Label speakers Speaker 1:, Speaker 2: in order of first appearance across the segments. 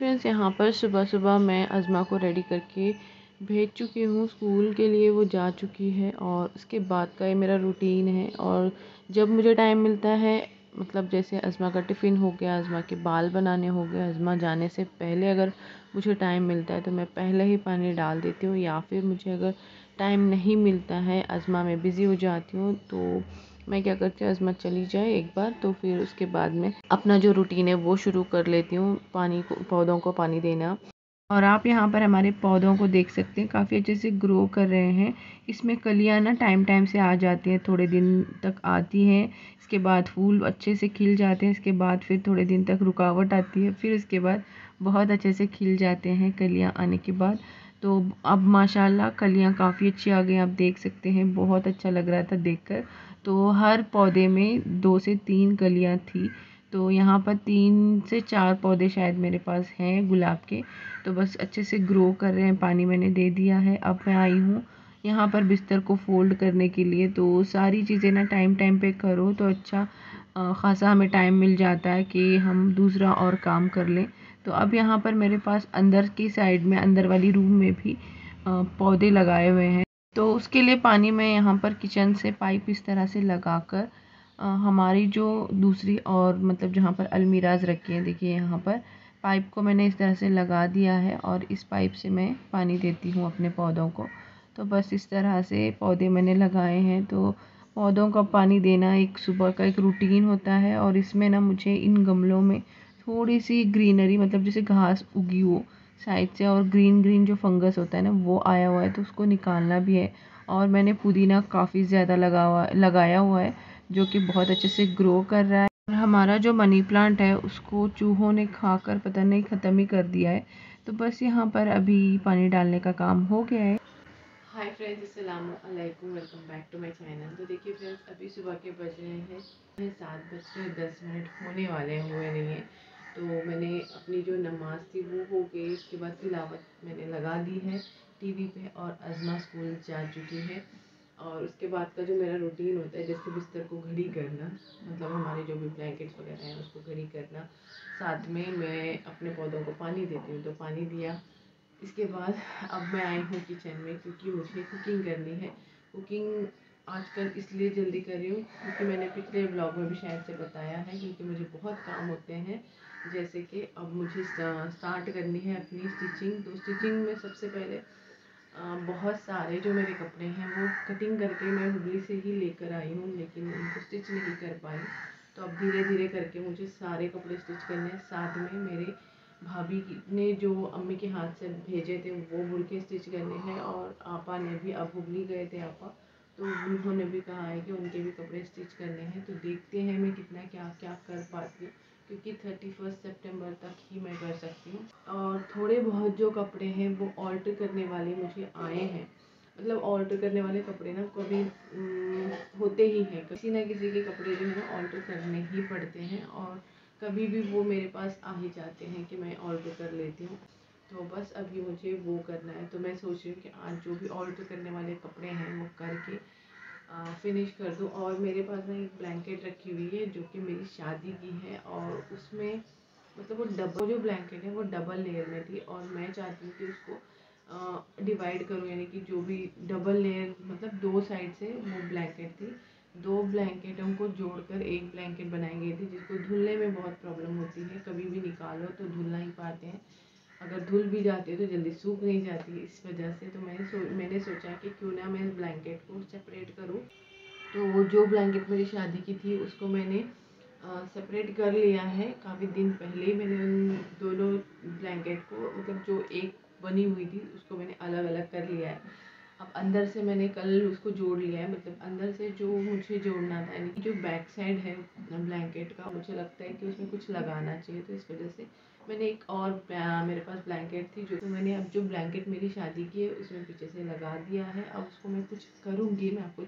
Speaker 1: Friends, यहाँ पर सुबह सुबह मैं अज़मा को रेडी करके भेज चुकी हूँ स्कूल के लिए। वो जा चुकी है और उसके बाद का ये मेरा रूटीन है। और जब मुझे टाइम मिलता है, मतलब जैसे अज़मा का टिफ़िन हो गया, अज़मा के बाल बनाने हो गए, अज़मा जाने से पहले अगर मुझे टाइम मिलता है तो मैं पहले ही पानी डाल देती हूँ। या फिर मुझे अगर टाइम नहीं मिलता है, अज़मा में बिज़ी हो जाती हूँ, तो मैं क्या करती हूँ, अज़मा चली जाए एक बार तो फिर उसके बाद में अपना जो रूटीन है वो शुरू कर लेती हूँ, पानी को, पौधों को पानी देना। और आप यहाँ पर हमारे पौधों को देख सकते हैं, काफ़ी अच्छे से ग्रो कर रहे हैं। इसमें कलियाँ ना टाइम टाइम से आ जाती हैं, थोड़े दिन तक आती हैं, इसके बाद फूल अच्छे से खिल जाते हैं, इसके बाद फिर थोड़े दिन तक रुकावट आती है, फिर उसके बाद बहुत अच्छे से खिल जाते हैं कलियाँ आने के बाद। तो अब माशाल्लाह कलियाँ काफ़ी अच्छी आ गई, आप देख सकते हैं, बहुत अच्छा लग रहा था देखकर। तो हर पौधे में 2 से 3 कलियाँ थी। तो यहाँ पर 3 से 4 पौधे शायद मेरे पास हैं गुलाब के। तो बस अच्छे से ग्रो कर रहे हैं, पानी मैंने दे दिया है। अब मैं आई हूँ यहाँ पर बिस्तर को फ़ोल्ड करने के लिए। तो सारी चीज़ें ना टाइम टाइम पे करो तो अच्छा ख़ासा हमें टाइम मिल जाता है कि हम दूसरा और काम कर लें। तो अब यहाँ पर मेरे पास अंदर की साइड में, अंदर वाली रूम में भी पौधे लगाए हुए हैं। तो उसके लिए पानी मैं यहाँ पर किचन से पाइप इस तरह से लगाकर हमारी जो दूसरी और मतलब जहाँ पर अलमीराज रखी हैं, देखिए यहाँ पर पाइप को मैंने इस तरह से लगा दिया है और इस पाइप से मैं पानी देती हूँ अपने पौधों को। तो बस इस तरह से पौधे मैंने लगाए हैं। तो पौधों का पानी देना एक सुबह का एक रूटीन होता है। और इसमें ना मुझे इन गमलों में थोड़ी सी ग्रीनरी, मतलब जैसे घास उगी हो साइड से और ग्रीन ग्रीन जो फंगस होता है ना वो आया हुआ है, तो उसको निकालना भी है। और मैंने पुदीना काफ़ी ज़्यादा लगाया हुआ है, जो कि बहुत अच्छे से ग्रो कर रहा है। और हमारा जो मनी प्लांट है उसको चूहों ने खाकर पता नहीं ख़त्म ही कर दिया है। तो बस यहाँ पर अभी पानी डालने का काम हो गया है। हाय फ्रेंड्स, अस्सलाम वालेकुम, welcome back to my channel. तो देखिए फ्रेंड्स, अभी सुबह के बज रहे हैं 7:10 होने वाले हुए नहीं हैं। तो मैंने अपनी जो नमाज थी वो हो गई, उसके बाद तिलावत मैंने लगा दी है टीवी पे और अज़मा स्कूल जा चुकी है। और उसके बाद का जो मेरा रूटीन होता है, जैसे बिस्तर को घड़ी करना, मतलब हमारे जो भी ब्लैंकेट्स वगैरह हैं उसको घड़ी करना, साथ में मैं अपने पौधों को पानी देती हूँ, तो पानी दिया। इसके बाद अब मैं आई हूँ किचन में, क्योंकि मुझे कुकिंग करनी है। कुकिंग आजकल इसलिए जल्दी कर रही हूँ क्योंकि मैंने पिछले ब्लॉग में भी शायद से बताया है, क्योंकि मुझे बहुत काम होते हैं। जैसे कि अब मुझे स्टार्ट करनी है अपनी स्टिचिंग। तो स्टिचिंग में सबसे पहले बहुत सारे जो मेरे कपड़े हैं वो कटिंग करके मैं हुबली से ही लेकर आई हूँ, लेकिन उनको स्टिच नहीं कर पाई। तो अब धीरे धीरे करके मुझे सारे कपड़े स्टिच करने हैं। साथ में मेरे भाभी ने जो अम्मी के हाथ से भेजे थे वो बुरके स्टिच करने हैं। और आपा ने भी, अब हुबली गए थे आपा, तो उन्होंने भी कहा है कि उनके भी कपड़े स्टिच करने हैं। तो देखते हैं मैं कितना क्या क्या कर पाती हूँ, क्योंकि 31 सितंबर तक ही मैं कर सकती हूँ। और थोड़े बहुत जो कपड़े हैं वो ऑल्टर करने वाले मुझे आए हैं। मतलब ऑल्टर करने वाले कपड़े ना कभी होते ही हैं, किसी ना किसी के कपड़े जो है ना ऑल्टर करने ही पड़ते हैं, और कभी भी वो मेरे पास आ ही जाते हैं कि मैं ऑल्टर कर लेती हूँ। तो बस अभी मुझे वो करना है। तो मैं सोच रही हूँ कि आज जो भी ऑल्टर करने वाले कपड़े हैं वो करके फिनिश कर दूँ। और मेरे पास ना एक ब्लैंकेट रखी हुई है जो कि मेरी शादी की है, और उसमें मतलब वो डबल जो ब्लैंकेट है वो डबल लेयर में थी, और मैं चाहती हूँ कि उसको डिवाइड करूँ, यानी कि जो भी डबल लेयर, मतलब 2 साइड से वो ब्लैंकेट थी, 2 ब्लैंकेटों को जोड़कर एक ब्लैंकेट बनाई गई थी, जिसको धुलने में बहुत प्रॉब्लम होती है। कभी भी निकालो तो धुल नहीं पाते हैं, अगर धुल भी जाती है तो जल्दी सूख नहीं जाती। इस वजह से तो मैंने सोचा कि क्यों ना मैं इस ब्लैंकेट को सेपरेट करूँ। तो जो ब्लैंकेट मेरी शादी की थी उसको मैंने सेपरेट कर लिया है। काफ़ी दिन पहले ही मैंने उन दोनों ब्लैंकेट को, मतलब जो एक बनी हुई थी उसको मैंने अलग अलग कर लिया है। अब अंदर से मैंने कल उसको जोड़ लिया है, मतलब अंदर से जो मुझे जोड़ना था, यानी कि जो बैक साइड है ब्लैंकेट का, मुझे लगता है कि उसमें कुछ लगाना चाहिए, तो इस वजह से मैंने एक और मेरे पास ब्लैंकेट थी जो, तो मैंने अब जो ब्लैंकेट मेरी शादी की है उसमें पीछे से लगा दिया है। अब उसको मैं कुछ करूँगी, मैं आपको,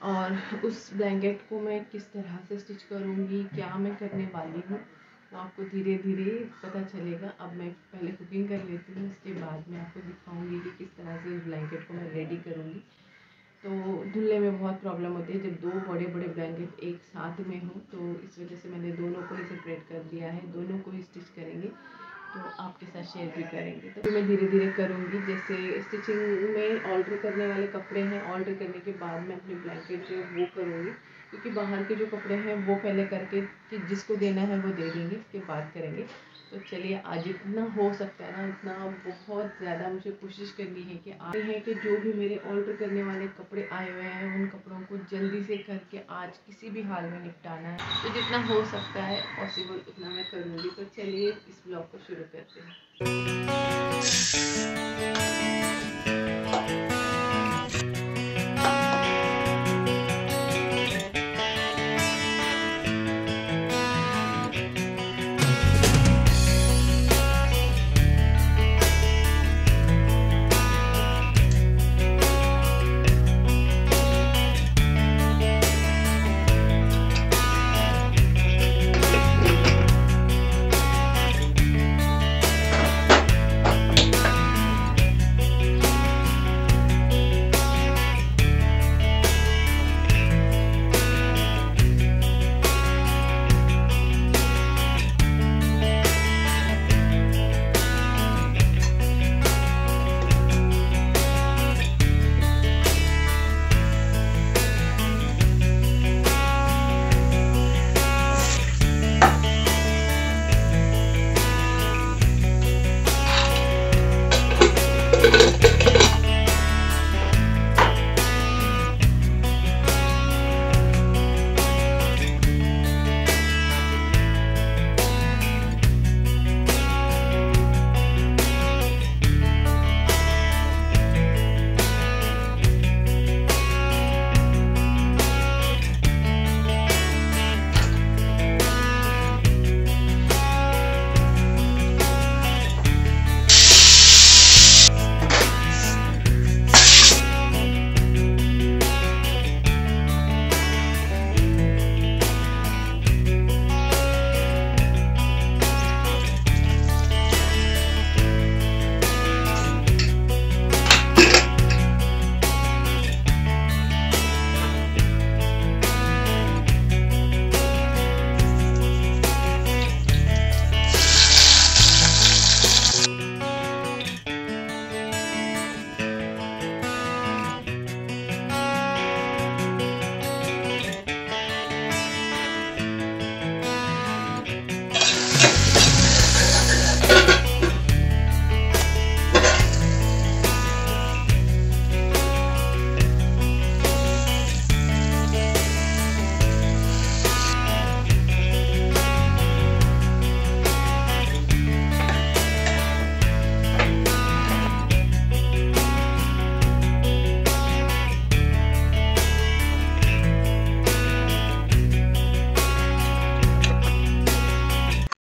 Speaker 1: और उस ब्लैंकेट को मैं किस तरह से स्टिच करूँगी, क्या मैं करने वाली हूँ, तो आपको धीरे धीरे पता चलेगा। अब मैं पहले कुकिंग कर लेती हूँ, उसके बाद मैं आपको दिखाऊंगी कि किस तरह से उस ब्लैंकेट को मैं रेडी करूँगी। तो धुलने में बहुत प्रॉब्लम होती है जब 2 बड़े बड़े ब्लैंकेट एक साथ में हो, तो इस वजह से मैंने दोनों को ही सेपरेट कर दिया है, दोनों को ही स्टिच करेंगे, तो आपके साथ शेयर भी करेंगे। तो मैं धीरे धीरे करूँगी। जैसे स्टिचिंग में ऑल्टर करने वाले कपड़े हैं, ऑल्टर करने के बाद मैं अपनी ब्लैंकेट जो है वो करूँगी, क्योंकि बाहर के जो कपड़े हैं वो पहले करके कि जिसको देना है वो दे देंगे, उसके बाद करेंगे। तो चलिए, आज जितना हो सकता है ना इतना बहुत ज़्यादा मुझे कोशिश करनी है कि आज है कि जो भी मेरे ऑल्टर करने वाले कपड़े आए हुए हैं उन कपड़ों को जल्दी से करके आज किसी भी हाल में निपटाना है। तो जितना हो सकता है पॉसिबल उतना मैं करूँगी। तो चलिए इस ब्लॉग को शुरू करते हैं।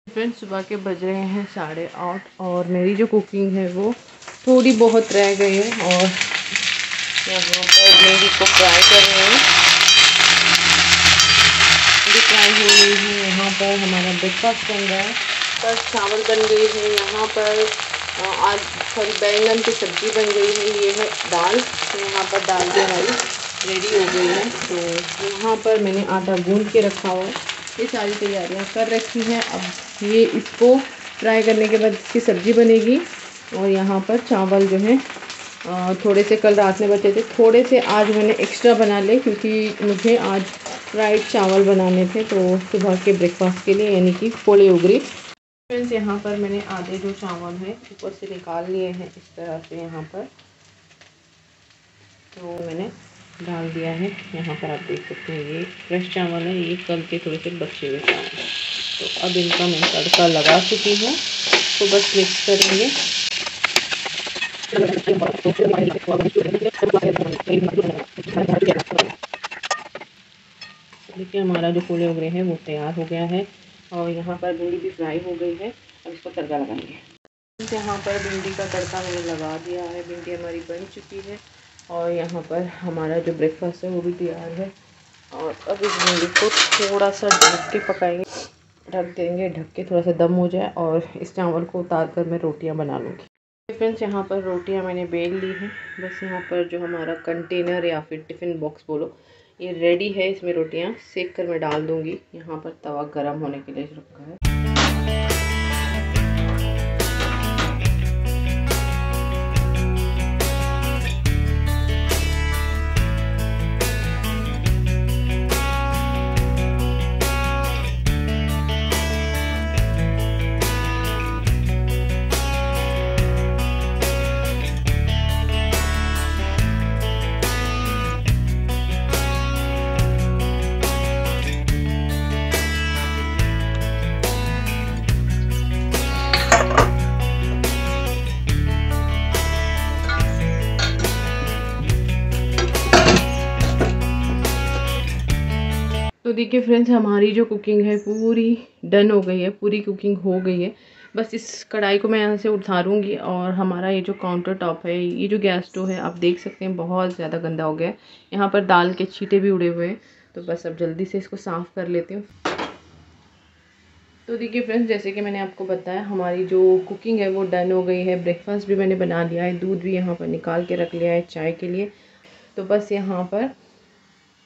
Speaker 1: फ्रेंड्स, सुबह के बज रहे हैं 8:30 और मेरी जो कुकिंग है वो थोड़ी बहुत रह गई है, और यहाँ पर मेरी को फ्राई कर रहे हैं, फ्राई हो रही है। यहाँ पर हमारा ब्रेकफास्ट बन रहा है, पर चावल बन गई है, यहाँ पर आज थोड़ी बैंगन की सब्ज़ी बन गई है, ये है दाल, तो यहाँ पर दाल भी हमारी रेडी हो गई है। तो यहाँ पर मैंने आटा गूंद के रखा हुआ है, ये सारी तैयारियां कर रखी हैं। अब ये इसको फ्राई करने के बाद इसकी सब्ज़ी बनेगी। और यहाँ पर चावल जो है थोड़े से कल रात में बचे थे, थोड़े से आज मैंने एक्स्ट्रा बना लिए, क्योंकि मुझे आज फ्राइड चावल बनाने थे, तो सुबह के ब्रेकफास्ट के लिए, यानी कि पोले उगरी। फ्रेंड्स, यहाँ पर मैंने आधे जो चावल हैं ऊपर से निकाल लिए हैं इस तरह से, यहाँ पर तो मैंने डाल दिया है। यहाँ पर आप देख सकते हैं ये फ्रेश चावल है, ये कल के थोड़े से बचे हुए चावल। तो अब इनका मैं तड़का लगा चुकी हूँ, तो बस मिक्स करेंगे। देखिए हमारा जो कोले वगैरह है वो तैयार हो गया है और यहाँ पर भिंडी भी फ्राई हो गई है। अब इसको तड़का लगाएंगे। यहाँ पर भिंडी का तड़का मैंने लगा दिया है, भिंडी हमारी बन चुकी है और यहाँ पर हमारा जो ब्रेकफास्ट है वो भी तैयार है। और अब इस भिंडी को थोड़ा सा ढक के पकाएंगे, ढक देंगे, ढक के थोड़ा सा दम हो जाए और इस चावल को उतार कर मैं रोटियाँ बना लूँगी। फ्रेंड्स यहाँ पर रोटियाँ मैंने बेल ली हैं। बस यहाँ पर जो हमारा कंटेनर या फिर टिफ़िन बॉक्स बोलो, ये रेडी है। इसमें रोटियाँ सेक कर मैं डाल दूँगी। यहाँ पर तवा गरम होने के लिए रखा है। तो देखिए फ्रेंड्स, हमारी जो कुकिंग है पूरी डन हो गई है, पूरी कुकिंग हो गई है। बस इस कढ़ाई को मैं यहाँ से उतारूँगी और हमारा ये जो काउंटर टॉप है, ये जो गैस स्टोव है, आप देख सकते हैं बहुत ज़्यादा गंदा हो गया है। यहाँ पर दाल के छींटे भी उड़े हुए हैं। तो बस अब जल्दी से इसको साफ़ कर लेती हूँ। तो देखिए फ्रेंड्स, जैसे कि मैंने आपको बताया, हमारी जो कुकिंग है वो डन हो गई है। ब्रेकफास्ट भी मैंने बना लिया है, दूध भी यहाँ पर निकाल के रख लिया है चाय के लिए। तो बस यहाँ पर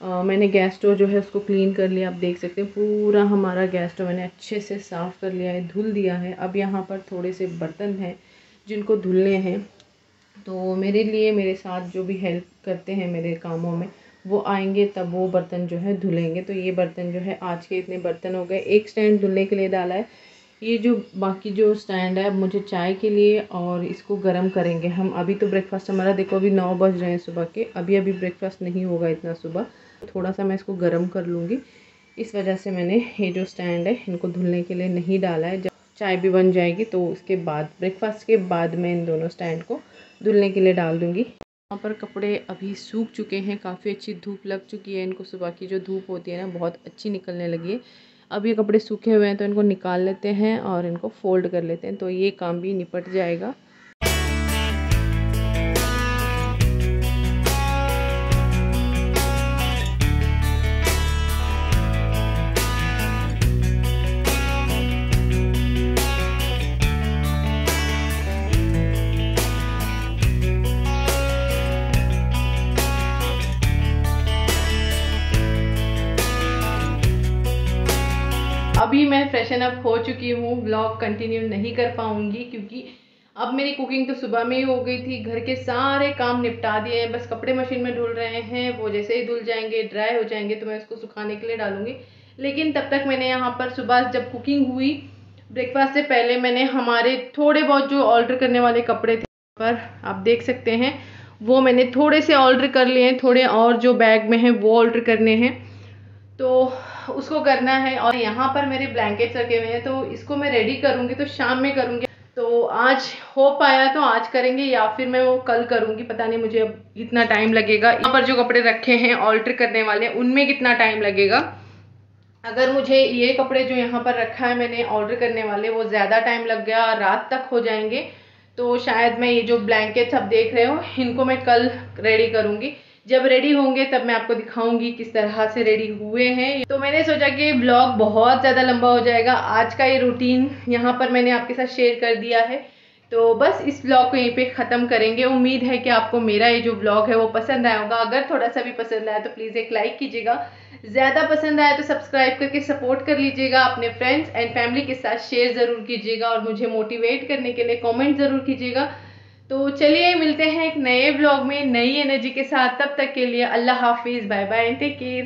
Speaker 1: मैंने गैस स्टोव जो है उसको क्लीन कर लिया। आप देख सकते हैं पूरा हमारा गैस स्टोव मैंने अच्छे से साफ़ कर लिया है, धुल दिया है। अब यहाँ पर थोड़े से बर्तन हैं जिनको धुलने हैं। तो मेरे लिए, मेरे साथ जो भी हेल्प करते हैं मेरे कामों में, वो आएंगे तब वो बर्तन जो है धुलेंगे। तो ये बर्तन जो है, आज के इतने बर्तन हो गए। एक स्टैंड धुलने के लिए डाला है। ये जो बाकी जो स्टैंड है मुझे चाय के लिए, और इसको गर्म करेंगे हम। अभी तो ब्रेकफास्ट हमारा देखो अभी 9 बज रहे हैं सुबह के, अभी ब्रेकफास्ट नहीं होगा इतना सुबह। थोड़ा सा मैं इसको गर्म कर लूँगी, इस वजह से मैंने ये जो स्टैंड है इनको धुलने के लिए नहीं डाला है। जब चाय भी बन जाएगी तो उसके बाद, ब्रेकफास्ट के बाद, मैं इन दोनों स्टैंड को धुलने के लिए डाल दूँगी। यहाँ पर कपड़े अभी सूख चुके हैं, काफ़ी अच्छी धूप लग चुकी है इनको। सुबह की जो धूप होती है ना, बहुत अच्छी निकलने लगी है। अब ये कपड़े सूखे हुए हैं तो इनको निकाल लेते हैं और इनको फोल्ड कर लेते हैं, तो ये काम भी निपट जाएगा। अभी मैं फ्रेशन अप हो चुकी हूँ। ब्लॉग कंटिन्यू नहीं कर पाऊँगी क्योंकि अब मेरी कुकिंग तो सुबह में ही हो गई थी। घर के सारे काम निपटा दिए हैं, बस कपड़े मशीन में धुल रहे हैं। वो जैसे ही धुल जाएंगे, ड्राई हो जाएंगे, तो मैं इसको सुखाने के लिए डालूंगी। लेकिन तब तक मैंने यहाँ पर सुबह जब कुकिंग हुई, ब्रेकफास्ट से पहले मैंने हमारे थोड़े बहुत जो ऑर्डर करने वाले कपड़े थे, पर आप देख सकते हैं वो मैंने थोड़े से ऑर्डर कर लिए हैं। थोड़े और जो बैग में हैं वो ऑर्डर करने हैं, तो उसको करना है। और यहाँ पर मेरे ब्लैंकेट्स रखे हुए हैं, तो इसको मैं रेडी करूँगी तो शाम में करूँगी। तो आज हो पाया तो आज करेंगे या फिर मैं वो कल करूँगी, पता नहीं, मुझे अब इतना टाइम लगेगा। यहाँ पर जो कपड़े रखे हैं ऑल्टर करने वाले, उनमें कितना टाइम लगेगा। अगर मुझे ये कपड़े जो यहाँ पर रखा है मैंने ऑर्डर करने वाले, वो ज़्यादा टाइम लग गया, रात तक हो जाएंगे, तो शायद मैं ये जो ब्लैंकेट्स आप देख रहे हो इनको मैं कल रेडी करूँगी। जब रेडी होंगे तब मैं आपको दिखाऊंगी किस तरह से रेडी हुए हैं। तो मैंने सोचा कि ब्लॉग बहुत ज़्यादा लंबा हो जाएगा, आज का ये रूटीन यहाँ पर मैंने आपके साथ शेयर कर दिया है। तो बस इस ब्लॉग को यहीं पे ख़त्म करेंगे। उम्मीद है कि आपको मेरा ये जो ब्लॉग है वो पसंद आया होगा। अगर थोड़ा सा भी पसंद आया तो प्लीज़ एक लाइक कीजिएगा, ज़्यादा पसंद आया तो सब्सक्राइब करके सपोर्ट कर लीजिएगा। अपने फ्रेंड्स एंड फैमिली के साथ शेयर ज़रूर कीजिएगा और मुझे मोटिवेट करने के लिए कॉमेंट ज़रूर कीजिएगा। तो चलिए मिलते हैं एक नए ब्लॉग में नई एनर्जी के साथ। तब तक के लिए अल्लाह हाफिज़, बाय बाय, टेक केयर।